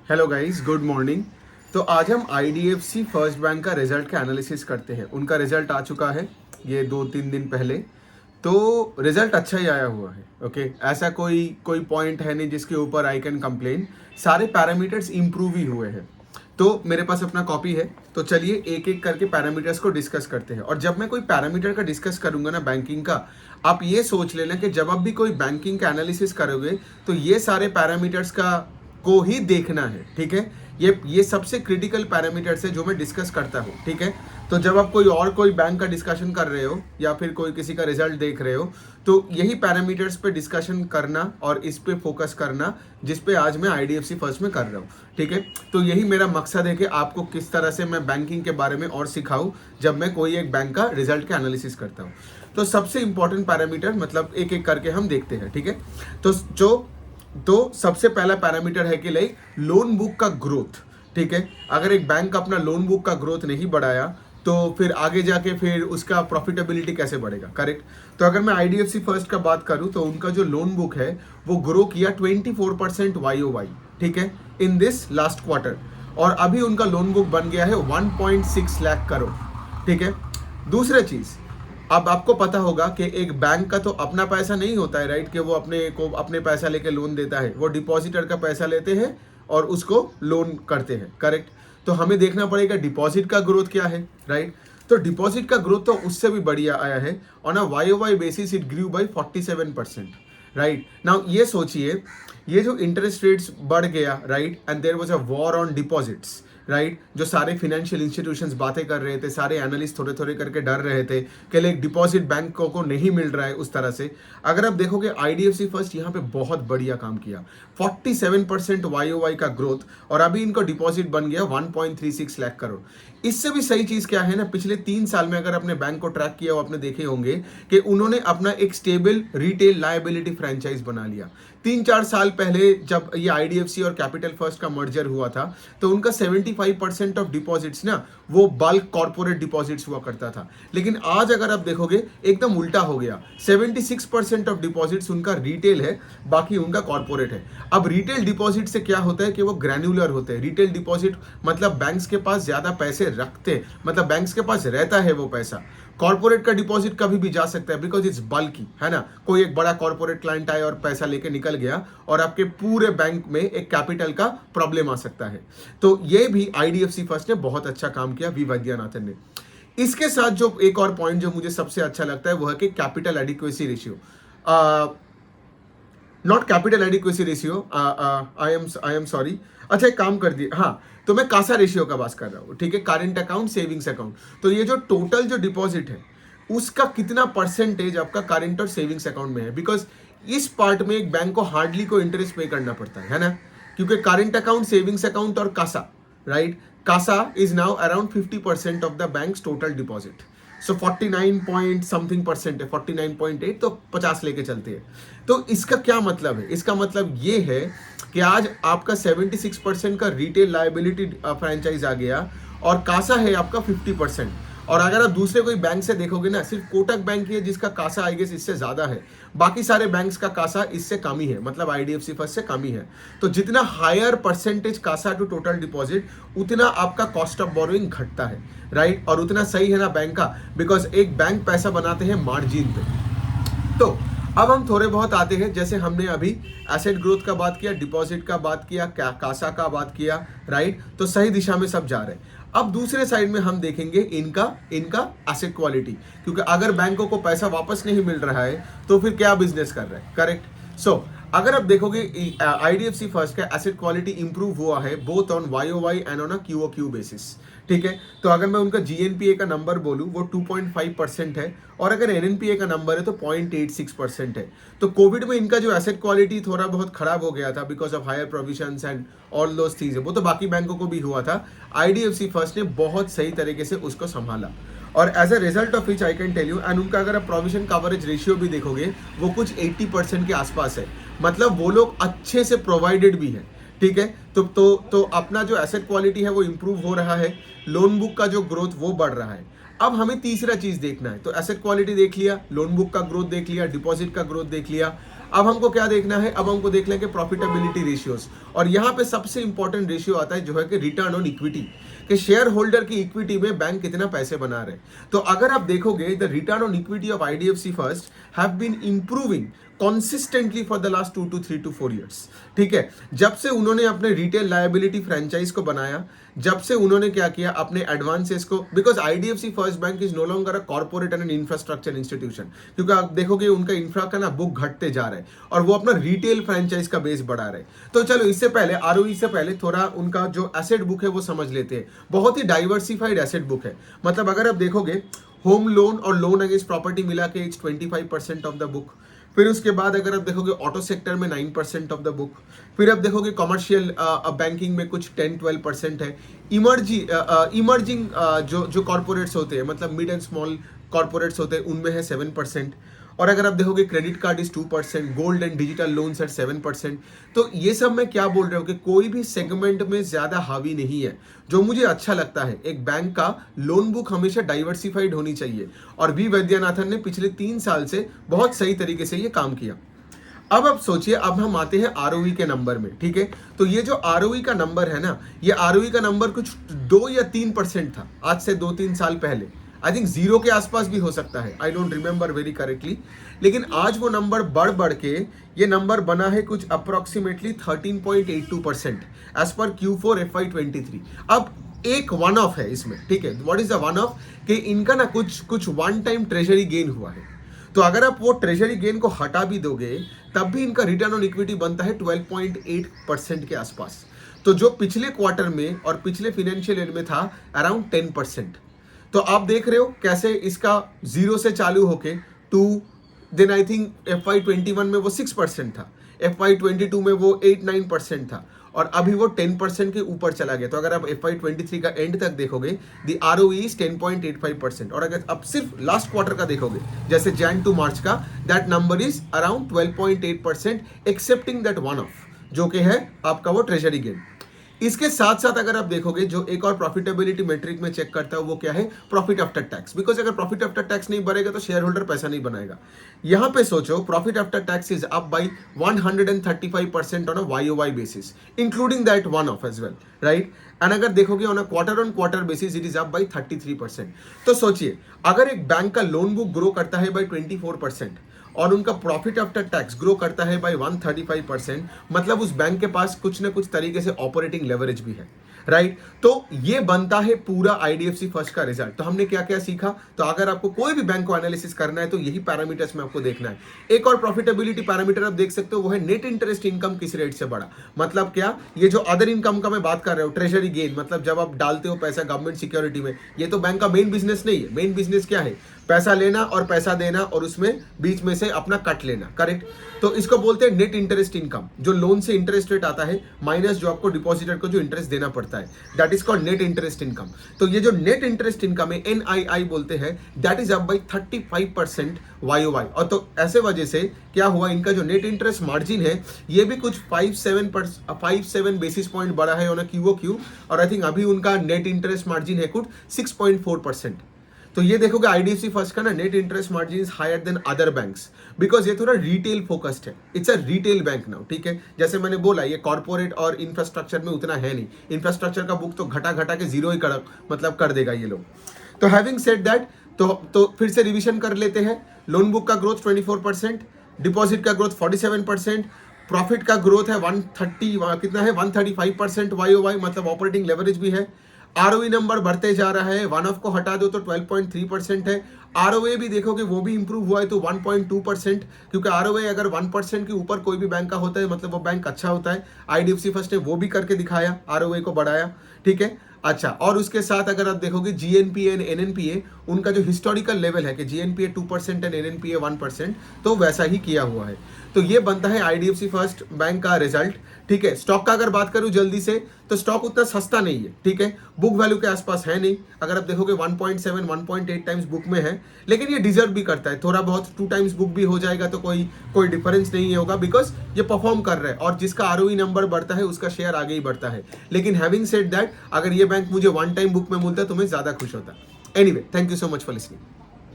Hello guys, good morning. तो आज हम आईडीएफसी फर्स्ट बैंक का रिजल्ट का एनालिसिस करते हैं। उनका रिजल्ट आ चुका है ये 2-3 दिन पहले। तो रिजल्ट अच्छा ही आया हुआ है। ओके, ऐसा कोई कोई पॉइंट है नहीं जिसके ऊपर आई कैन कंप्लेन। सारे पैरामीटर्स इंप्रूव ही हुए हैं। तो मेरे पास अपना कॉपी है, तो चलिए एक एक करके पैरामीटर्स को डिस्कस करते हैं। और जब मैं कोई पैरामीटर का डिस्कस करूंगा ना बैंकिंग का, आप ये सोच लेना कि जब आप भी कोई बैंकिंग का एनालिसिस करोगे तो ये सारे पैरामीटर्स का को ही देखना है। ठीक है, ये सबसे क्रिटिकल पैरामीटर्स है जो मैं डिस्कस करता हूँ। ठीक है, तो जब आप कोई बैंक का डिस्कशन कर रहे हो या फिर कोई किसी का रिजल्ट देख रहे हो, तो यही पैरामीटर्स पे डिस्कशन करना और इस पे फोकस करना जिस पे आज मैं आईडीएफसी फर्स्ट में कर रहा हूँ। ठीक है, तो यही मेरा मकसद है कि आपको किस तरह से मैं बैंकिंग के बारे में और सिखाऊं जब मैं कोई एक बैंक का रिजल्ट का एनालिसिस करता हूँ। तो सबसे इंपॉर्टेंट पैरामीटर मतलब एक एक करके हम देखते हैं। ठीक है, तो सबसे पहला पैरामीटर है कि लाइक लोन बुक का ग्रोथ। ठीक है, अगर एक बैंक अपना लोन बुक का ग्रोथ नहीं बढ़ाया तो फिर आगे जाके फिर उसका प्रॉफिटेबिलिटी कैसे बढ़ेगा। करेक्ट। तो अगर मैं आईडीएफसी फर्स्ट का बात करूं तो उनका जो लोन बुक है वो ग्रो किया 24% YOY। ठीक है, इन दिस लास्ट क्वार्टर। और अभी उनका लोन बुक बन गया है 1.6 लाख करोड़। ठीक है, दूसरा चीज, अब आपको पता होगा कि एक बैंक का तो अपना पैसा नहीं होता है, राइट, कि वो अपने पैसा लेके लोन देता है। वो डिपॉजिटर का पैसा लेते हैं और उसको लोन करते हैं। करेक्ट। तो हमें देखना पड़ेगा डिपॉजिट का ग्रोथ क्या है, राइट। तो डिपॉजिट का ग्रोथ तो उससे भी बढ़िया आया है। On a YOY basis it grew by 47%। Right now ये सोचिए, ये जो इंटरेस्ट रेट्स बढ़ गया, right, and there was a war on deposits, right, जो सारे फाइनेंशियल इंस्टीट्यूशंस बातें कर रहे थे, सारे एनालिस्ट थोड़े थोड़े करके डर रहे थे कि लाइक डिपॉजिट बैंकों को नहीं मिल रहा है उस तरह से। अगर आप देखोगे आईडीएफसी फर्स्ट यहाँ पे बहुत बढ़िया काम किया, 47% YOY का ग्रोथ, और अभी इनको डिपॉजिट बन गया 1.36 लाख करोड़। इससे भी सही चीज क्या है ना, पिछले 3 साल में अगर अपने बैंक को ट्रैक किया हो, आपने देखे होंगे कि उन्होंने अपना एक स्टेबल रिटेल लायबिलिटी फ्रेंचाइज बना लिया। 3-4 साल पहले जब ये आईडीएफसी और कैपिटल फर्स्ट का मर्जर हुआ था तो उनका 75% ऑफ डिपॉजिट्स ना वो बल्क कॉर्पोरेट डिपॉजिट्स हुआ करता था। लेकिन आज अगर आप देखोगे एकदम उल्टा हो गया, 76% ऑफ डिपॉजिट्स उनका रिटेल है, बाकी उनका कॉर्पोरेट है। अब रिटेल डिपॉजिट से क्या होता है कि वो ग्रैन्युलर होते हैं। रिटेल डिपॉजिट मतलब बैंक्स के पास ज्यादा पैसे रखते, मतलब बैंक्स के पास रहता है वो पैसा। कॉर्पोरेट का डिपॉजिट कभी भी जा सकता है बिकॉज इट्स बल्की, है ना। कोई एक बड़ा कॉर्पोरेट क्लाइंट आया और पैसा लेके निकल गया और आपके पूरे बैंक में एक कैपिटल का प्रॉब्लम आ सकता है। तो ये भी आईडीएफसी फर्स्ट ने बहुत अच्छा काम किया, वी वैद्यनाथन ने। इसके साथ जो एक और पॉइंट जो मुझे सबसे अच्छा लगता है वो है कि capital adequacy ratio, not capital adequacy ratio, I am sorry. अच्छा एक काम कर दिए, हाँ, तो मैं कासा रेशियो का बात कर रहा हूँ। ठीक है, करेंट अकाउंट सेविंग्स अकाउंट। तो ये जो टोटल जो डिपॉजिट है उसका कितना परसेंटेज आपका करेंट और सेविंग्स अकाउंट में है, बिकॉज इस पार्ट में एक बैंक को हार्डली कोई इंटरेस्ट पे करना पड़ता है ना, क्योंकि करेंट अकाउंट, सेविंग्स अकाउंट और CASA, right, CASA is now around 50% of the banks total deposit. So 49 point something percent है, 49.8, तो 50 लेके चलते हैं। तो इसका क्या मतलब है? इसका मतलब ये है कि आज आपका 76% का रिटेल लायबिलिटी फ्रेंचाइज आ गया और कासा है आपका 50%। और अगर आप दूसरे कोई बैंक से देखोगे ना, सिर्फ कोटक बैंक ही है जिसका कासा आई गेस इससे ज्यादा है, बाकी सारे बैंक्स का कासा इससे कम ही है, मतलब आईडीएफसी फर्स्ट से कम ही है। तो जितना higher percentage CASA to total deposit, उतना आपका कॉस्ट ऑफ बोरोइंग घटता है, राइट, और उतना सही है ना बैंक का, बिकॉज एक बैंक पैसा बनाते हैं मार्जिन पे। तो अब हम थोड़े बहुत आते हैं, जैसे हमने अभी एसेट ग्रोथ का बात किया, डिपॉजिट का बात किया, कासा का बात किया, राइट, तो सही दिशा में सब जा रहे हैं। अब दूसरे साइड में हम देखेंगे इनका एसेट क्वालिटी, क्योंकि अगर बैंकों को पैसा वापस नहीं मिल रहा है तो फिर क्या बिजनेस कर रहे हैं। करेक्ट। सो अगर आप देखोगे आईडीएफसी फर्स्ट का एसेट क्वालिटी इंप्रूव हुआ है both on YOY and on a QOQ basis. ठीक है, तो अगर मैं उनका GNPA का नंबर बोलूं वो 2.5% है, और अगर NNPA का नंबर है तो 0.86% है। तो कोविड में इनका जो एसेट क्वालिटी थोड़ा बहुत खराब हो गया था because of higher provisions and all those things, वो तो बाकी बैंकों को भी हुआ था। आईडीएफसी फर्स्ट ने बहुत सही तरीके से उसको संभाला, और as a result of which I can tell you, and उनका अगर आप प्रोविजन कवरेज रेशियो भी देखोगे वो कुछ 80% के आसपास है, मतलब वो लोग अच्छे से प्रोवाइडेड भी है। ठीक है, तो अपना जो एसेट क्वालिटी है वो इंप्रूव हो रहा है, लोन बुक का जो ग्रोथ वो बढ़ रहा है। अब हमें तीसरा चीज देखना है, तो एसेट क्वालिटी देख लिया, लोन बुक का ग्रोथ देख लिया, डिपॉजिट का ग्रोथ देख लिया। अब हमको क्या देखना है, अब हमको देखना है कि प्रॉफिटेबिलिटी रेशियोज, और यहाँ पे सबसे इंपॉर्टेंट रेशियो आता है जो है कि रिटर्न ऑन इक्विटी, कि शेयर होल्डर की इक्विटी में बैंक कितना पैसे बना रहे। तो अगर आप देखोगे the return on equity of IDFC first have been improving consistently for the last 2 to 3 to 4 years। ठीक है, जब से उन्होंने अपने रिटेल लायबिलिटी फ्रेंचाइज को बनाया, जब से उन्होंने क्या किया अपने एडवांसेस को, because IDFC first bank is no longer a corporate and an infrastructure institution, क्योंकि आप देखोगे उनका इंफ्रा का ना बुक घटते जा रहा है और वो अपना रिटेल फ्रेंचाइज का बेस बढ़ा रहे। तो चलो इससे पहले आरओई से पहले थोड़ा उनका जो एसेट बुक है वो समझ लेते हैं। बहुत ही डाइवर्सिफाइड एसेट बुक है, मतलब अगर आप देखोगे होम लोन और लोन अगेंस्ट प्रॉपर्टी मिला के इट्स 25% ऑफ द बुक। फिर उसके बाद अगर आप देखोगे ऑटो सेक्टर में 9% ऑफ द बुक। फिर आप देखोगे कमर्शियल बैंकिंग में कुछ 10-12% है। इमर्जिंग जो कॉर्पोरेट्स होते हैं, मतलब मिड एंड स्मॉल कॉर्पोरेट्स होते हैं, उनमें है 7%। और अगर आप देखोगे credit card is 2%, gold and digital loans at 7%। तो ये सब मैं क्या बोल रहा हूँ कि कोई भी सेगमेंट में ज्यादा हावी नहीं है। जो मुझे अच्छा लगता है, एक बैंक का लोन बुक हमेशा डाइवर्सिफाइड होनी चाहिए, और वी वैद्यनाथन ने पिछले 3 साल से बहुत सही तरीके से ये काम किया। अब आप सोचिए, अब हम आते हैं आरओई के नंबर में। ठीक है, तो ये जो आरओई का नंबर है ना, ये आरओई का नंबर कुछ 2 या 3% था आज से 2-3 साल पहले। आई थिंक 0 के आसपास भी हो सकता है, I don't remember very correctly. लेकिन आज वो नंबर बढ़ के ये नंबर बना है कुछ approximately 13.82% as per Q4 FY23। अब एक वन ऑफ है इसमें, ठीक है, what is the one of, कि इनका ना कुछ वन टाइम ट्रेजरी गेन हुआ है। तो अगर आप वो ट्रेजरी गेन को हटा भी दोगे तब भी इनका रिटर्न ऑन इक्विटी बनता है 12.8% के आसपास। तो जो पिछले क्वार्टर में और पिछले फाइनेंशियल ईयर में था अराउंड 10%। तो आप देख रहे हो कैसे इसका 0 से चालू होके to then I think FY21 में वो 6% था, FY22 में वो 8-9% था, और अभी वो 10% के ऊपर चला गया। तो अगर आप FY23 का एंड तक देखोगे द ROE इज 10.85%, और अगर आप सिर्फ लास्ट क्वार्टर का देखोगे जैसे जैन टू मार्च का, that number is around 12.8% accepting that one of, जो कि है आपका वो ट्रेजरी गेन। इसके साथ साथ अगर आप देखोगे जो एक और प्रॉफिटेबिलिटी मेट्रिक में चेक करता है वो क्या है, प्रॉफिट आफ्टर टैक्स। बिकॉज अगर प्रॉफिट आफ्टर टैक्स नहीं बढ़ेगा तो शेयर होल्डर पैसा नहीं बनाएगा। यहां पे सोचो profit after tax is up by 135% on a YOY basis, including that one of as well, right. And अगर देखोगे on a quarter on quarter basis it is up by 33%। तो सोचिए अगर एक बैंक का लोन बुक ग्रो करता है bye 24% और उनका प्रॉफिट आफ्टर टैक्स ग्रो करता है बाय 135%, मतलब उस बैंक के पास कुछ ना कुछ तरीके से ऑपरेटिंग लेवरेज भी है, राइट। तो ये बनता है पूरा आईडीएफसी फर्स्ट का रिजल्ट। तो हमने क्या क्या सीखा, तो अगर आपको कोई भी बैंक को एनालिसिस करना है तो यही पैरामीटर्स में आपको देखना है। एक और प्रॉफिटेबिलिटी पैरामीटर आप देख सकते हो वो है नेट इंटरेस्ट इनकम किस रेट से बढ़ा। मतलब क्या, ये जो अदर इनकम का मैं बात कर रहा हूँ, ट्रेजरी गेन, मतलब जब आप डालते हो पैसा गवर्नमेंट सिक्योरिटी में, ये तो बैंक का मेन बिजनेस नहीं है। मेन बिजनेस क्या है, पैसा लेना और पैसा देना और उसमें बीच में से अपना कट लेना, करेक्ट। तो इसको बोलते हैं नेट इंटरेस्ट इनकम, जो लोन से इंटरेस्ट रेट आता है माइनस जो आपको डिपॉजिटर को जो इंटरेस्ट देना पड़ता है, that is called net interest income. तो ये जो नेट इंटरेस्ट इनकम है, NII बोलते हैं, that is up bye 35% YOY। और तो ऐसे वजह से क्या हुआ, इनका जो नेट इंटरेस्ट मार्जिन है ये भी कुछ 5-7 बेसिस पॉइंट बढ़ा है ऑन अ QOQ, और आई थिंक अभी उनका नेट इंटरेस्ट मार्जिन है कुछ 6.4%। तो ये देखोगे आईडीएफसी फर्स्ट का ना net interest margin is higher than other banks, because ये थोड़ा रिटेल फोकस्ड है। It's a retail bank now, ठीक है। जैसे मैंने बोला ये कॉर्पोरेट और इंफ्रास्ट्रक्चर में उतना है नहीं। इंफ्रास्ट्रक्चर का बुक तो घटा के 0 ही कर देगा ये लोग। तो हैविंग सेड दैट, तो फिर से रिविजन कर लेते हैं। लोन बुक का ग्रोथ 24%, डिपॉजिट का ग्रोथ 47%, प्रॉफिट का ग्रोथ है 130 कितना है 135% YOY, मतलब ऑपरेटिंग लेवरेज भी है। आरओई नंबर बढ़ते जा रहा है, वन ऑफ को हटा दो तो 12.3% है। आरओए भी देखोगे वो भी इंप्रूव हुआ है तो 1.2%, क्योंकि आरओए अगर 1% के ऊपर कोई भी बैंक का होता है मतलब वो बैंक अच्छा होता है। आईडीएफसी फर्स्ट ने वो भी करके दिखाया, आरओए को बढ़ाया, ठीक है। अच्छा, और उसके साथ अगर आप देखोगे GNPA एंड NNPA, उनका जो हिस्टोरिकल लेवल है कि GNPA 2% एंड NNPA 1%, तो वैसा ही किया हुआ है। तो ये बनता है आईडीएफसी फर्स्ट बैंक का रिजल्ट, ठीक है। स्टॉक का अगर बात करूं जल्दी से, तो स्टॉक उतना सस्ता नहीं है, ठीक है। बुक वैल्यू के आसपास है नहीं। अगर आप देखोगे 1.7-1.8 टाइम्स बुक में है, लेकिन ये डिजर्व भी करता है थोड़ा बहुत। 2 टाइम्स बुक भी हो जाएगा तो कोई डिफरेंस नहीं होगा, बिकॉज ये परफॉर्म कर रहा है और जिसका आरओई नंबर बढ़ता है उसका शेयर आगे ही बढ़ता है। लेकिन हैविंग सेड दैट, अगर ये बैंक मुझे 1 टाइम बुक में मिलता तो मैं ज्यादा खुश होता। Anyway, thank you so much for listening.